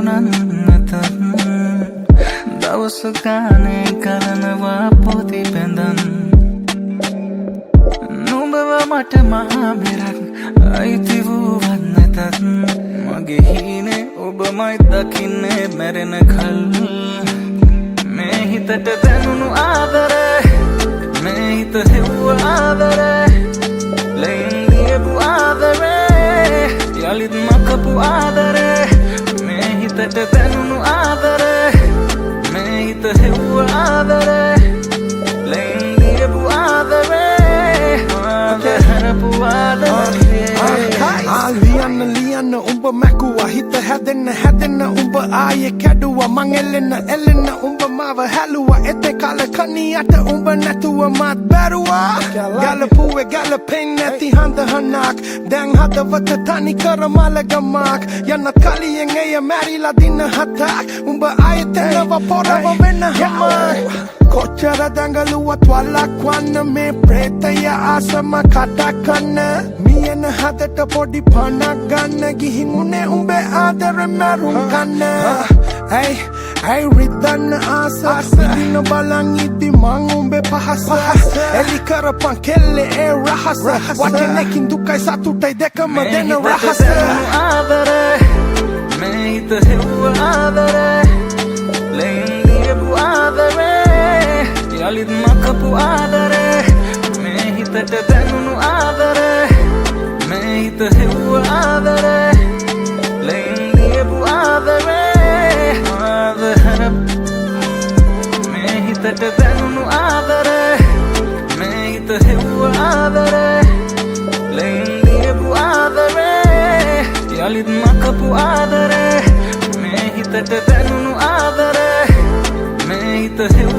ලැබුණත් දවස ගානේ කරනවා පොති පැඳන් නුඹව මට මහා බෙරක් අයිති වූවත් නැතත් මගේ හීනේ ඔබමයි දකින්නේ මැරෙන කල් මේ හිතට දැනුණු ආදරේ මේ හිත හෙව්ව ආදරේ ලයින් දීපු ආදරේ යලිත් මකපු ආදරේ මේ හිතට දැනුණු ආදරේ මේ හිත හෙව්ව ආදරේ ලයින් දීපු ආදරේ ආදරපු ආදරේ ලියන්න උඹ මැකුවා හිත හැදෙන්න උඹ ආයේ කැඩුවා මං එල්ලෙන්න උඹ මාව හැලුවා එතේ කාල කණියට උඹ නැතුව මාත් බැරුවා ගැලපුවේ ගැලපෙන්නේ නැති හඳහනක් දැන් හදවත තනි කර මලගමක් යන්න කලියෙන් එය මැරිලා දින හතක් උඹ ආයෙත් එනවා පොරව වෙන්න හමක් කොච්චර දඟලුවත් වලක් වන්න මේ ප්‍රේතය ආසම කටකන්න මියන හදට පොඩි පණක් ගන්න ගිහින් උනේ උඹේ ආදර මරුන් කන්න ඇයි රිදන්න ආස දින බලන් ඉදි මං උඹේ පහස එලි කරපන් කෙල්ලේ ඒ රහස වචනකින් දුකයි සතුටයි දෙකම දෙන රහස ආදරේ මේ හිත හෙව්ව ආදරේ ලයින් දීපු ආදරේ යලිත් මකපු ආදරේ මේ හිතට දැනුණු ආදරේ මේ හිත හෙව්ව ආදරේ ලයින් දීපු ආදරේ ආදරප් මේ හිතට දැනුණු ආදරේ මේ හිත හෙව්ව ආදරේ ලයින් දීපු ආදරේ යලිත් මකපු ආදරේ මේ හිතට දැනුණු ආදරේ මේ හිත හෙව්ව